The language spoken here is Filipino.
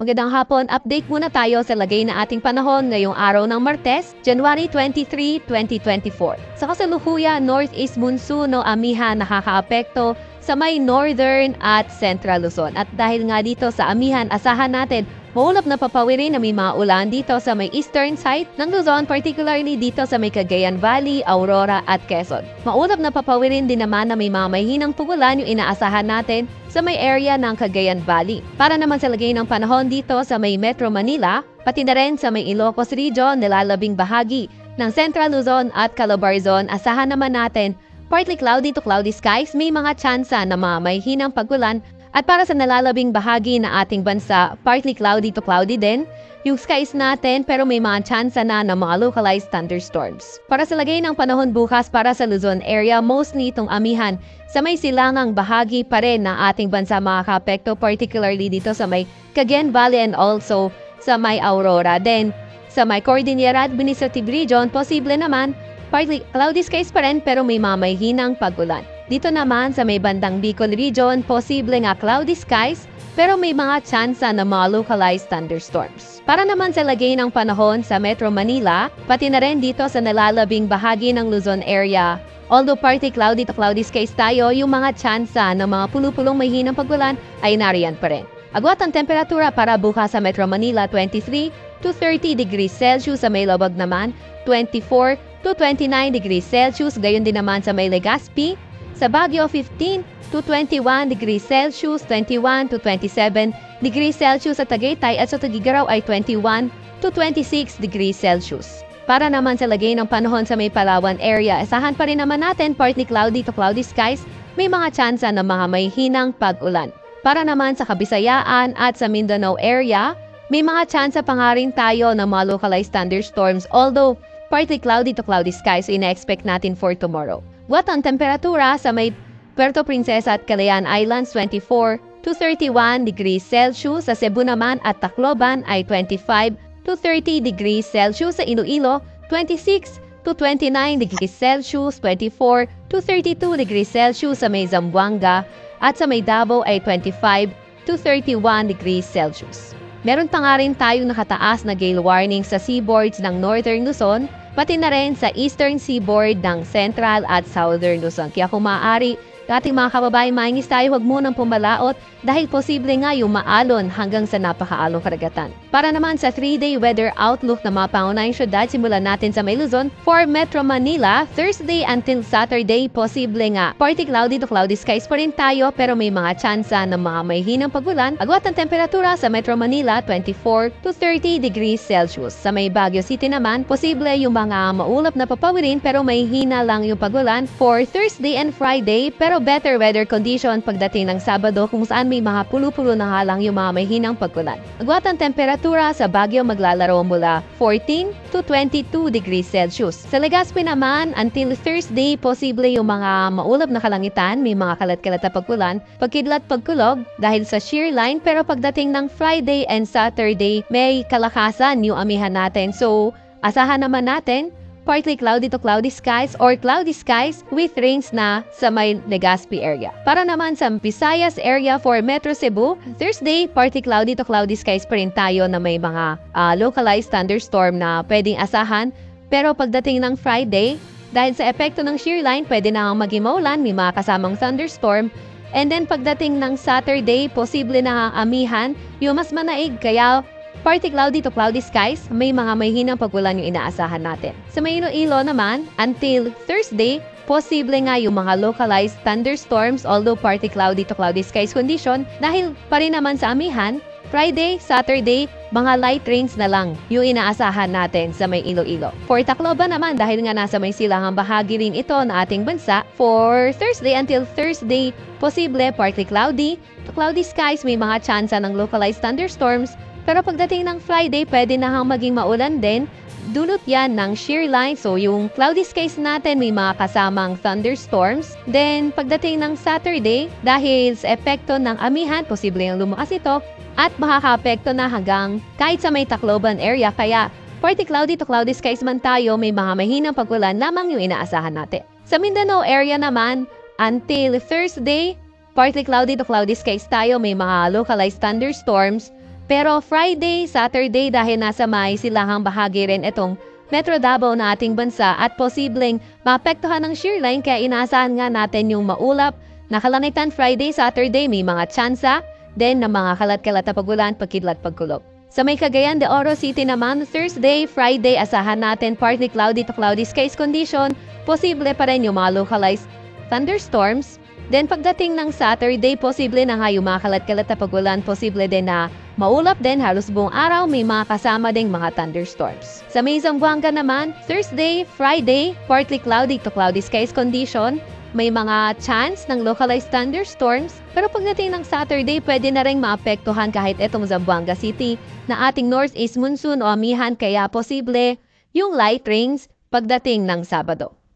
magandang hapon. Update muna tayo sa lagay na ating panahon ngayong araw ng Martes, January 23, 2024. Sa kasalukuyan, northeast monsoon o amihan nakakaapekto sa may northern at central Luzon. At dahil nga dito sa amihan, asahan natin maulap na papawirin na may mga ulan dito sa may eastern side ng Luzon, particularly dito sa may Cagayan Valley, Aurora at Quezon. Maulap na papawirin din naman na may mga mahinang pugulan yung inaasahan natin sa may area ng Cagayan Valley. Para naman sa lagay ng panahon dito sa may Metro Manila, pati na rin sa may Ilocos Region, nilalabing bahagi ng Central Luzon at Calabarzon, asahan naman natin partly cloudy to cloudy skies, may mga tsansa na mga mahinang pagulan. At para sa nalalabing bahagi na ating bansa, partly cloudy to cloudy din yung skies natin, pero may mga tsansa na ng mga localized thunderstorms. Para sa lagay ng panahon bukas para sa Luzon area, mostly itong amihan sa may silangang bahagi pa rin ng ating bansa makakaapekto, particularly dito sa may Cagayan Valley and also sa may Aurora. Then, sa may Cordillera Administrative Region, posible naman partly cloudy skies pa rin pero may mamahinang pagulan. Dito naman sa may bandang Bicol Region, posible nga cloudy skies pero may mga tsansa na mga localized thunderstorms. Para naman sa lagay ng panahon sa Metro Manila, pati na rin dito sa nalalabing bahagi ng Luzon area, although partly cloudy to cloudy skies tayo, yung mga tsansa ng mga pulupulong mahinang pagulan ay nariyan pa rin. Agwat ang temperatura para bukas sa Metro Manila, 23 to 30 degrees Celsius, sa may Lobag naman 24 to 29 degrees Celsius, gayon din naman sa may Legazpi. Sa Baguio, 15 to 21 degrees Celsius, 21 to 27 degrees Celsius sa Tagaytay, at sa Tugigaraw ay 21 to 26 degrees Celsius. Para naman sa lagay ng panahon sa may Palawan area, asahan pa rin naman natin partly cloudy to cloudy skies, may mga tsansa ng mga may hinang pag-ulan. Para naman sa Kabisayaan at sa Mindanao area, may mga tsansa pa nga rin tayo ng mga localized thunderstorms, although partly cloudy to cloudy skies ina-expect natin for tomorrow. What ang temperatura sa may Puerto Princesa at Calayan Islands, 24 to 31 degrees Celsius. Sa Cebu naman at Tacloban ay 25 to 30 degrees Celsius. Sa Iloilo, 26 to 29 degrees Celsius, 24 to 32 degrees Celsius. Sa may Zamboanga at sa may Davao ay 25 to 31 degrees Celsius. Meron pa nga rin tayong nakataas na gale warning sa seaboards ng Northern Luzon, pati na rin sa eastern seaboard ng Central at Southern Luzon. Kaya kung maaari, ating mga kababayan, maingis tayo, huwag munang pumalaot dahil posible nga yung maalon hanggang sa napakaalong karagatan. Para naman sa 3-day weather outlook na mga pangunahing syudad, simulan natin sa may Luzon. For Metro Manila, Thursday until Saturday, posible nga partly cloudy to cloudy skies pa rin tayo pero may mga tsansa ng mga may hinang pagulan. Agwat ang temperatura sa Metro Manila, 24 to 30 degrees Celsius. Sa may Baguio City naman, posible yung mga maulap na papawirin pero may hina lang yung pagulan for Thursday and Friday, pero better weather condition pagdating ng Sabado kung saan may mga pulo-pulo na halang yung mga may hinang pagulan. Agwat ang temperatura sa Baguio maglalaro mula 14 to 22 degrees Celsius. Sa Legazpi naman, until Thursday, posible yung mga maulap na kalangitan, may mga kalat-kalat na pagulan, pagkidlat pagkulog dahil sa shear line, pero pagdating ng Friday and Saturday, may kalakasan yung amihan natin. So, asahan naman natin partly cloudy to cloudy skies or cloudy skies with rains na sa may Legazpi area. Para naman sa Visayas area for Metro Cebu, Thursday, partly cloudy to cloudy skies pa rin tayo na may mga localized thunderstorm na pwedeng asahan. Pero pagdating ng Friday, dahil sa epekto ng shear line, pwede na maging maulan, may mga kasamang thunderstorm. And then pagdating ng Saturday, posible na amihan, yung mas manaig, kaya partly cloudy to cloudy skies, may mga mahinang pagulan yung inaasahan natin. Sa may Iloilo naman, until Thursday, posible nga yung mga localized thunderstorms, although partly cloudy to cloudy skies condition, dahil pa rin naman sa amihan, Friday, Saturday, mga light rains na lang yung inaasahan natin sa may Iloilo. For Tacloban naman, dahil nga nasa may silangang bahagi rin ito na ating bansa, for Thursday until Thursday, posible partly cloudy to cloudy skies, may mga tsansa ng localized thunderstorms. Pero pagdating ng Friday, pwede na hang maging maulan din. Dulot yan ng shear line. So, yung cloudy skies natin may mga kasamang thunderstorms. Then, pagdating ng Saturday, dahil sa epekto ng amihan, posible yung lumakas ito at makaka-apekto na hanggang kahit sa may Tacloban area. Kaya, partly cloudy to cloudy skies man tayo, may mga mahinang pagulan lamang yung inaasahan natin. Sa Mindanao area naman, until Thursday, partly cloudy to cloudy skies tayo, may mga localized thunderstorms. Pero Friday, Saturday dahil nasa may silahang bahagi rin itong Metro Davao na ating bansa at posibleng maapektuhan ng shearline kaya inaasahan nga natin yung maulap na kalanitan Friday, Saturday may mga tsansa din ng mga kalat-kalat na pagulan, pagkidlat, pagkulog. Sa may Cagayan de Oro City naman, Thursday, Friday, asahan natin partly cloudy to cloudy skies condition, posible pa rin yung mga localized thunderstorms. Then pagdating ng Saturday, posible na nga yung mga kalat-kalat na pagulan, posible din na maulap din halos buong araw, may mga kasama ding mga thunderstorms. Sa may Zamboanga naman, Thursday, Friday, partly cloudy to cloudy skies condition, may mga chance ng localized thunderstorms, pero pagdating ng Saturday, pwede na rin maapektuhan kahit itong Zamboanga City na ating northeast monsoon o amihan kaya posible yung light rains pagdating ng Sabado.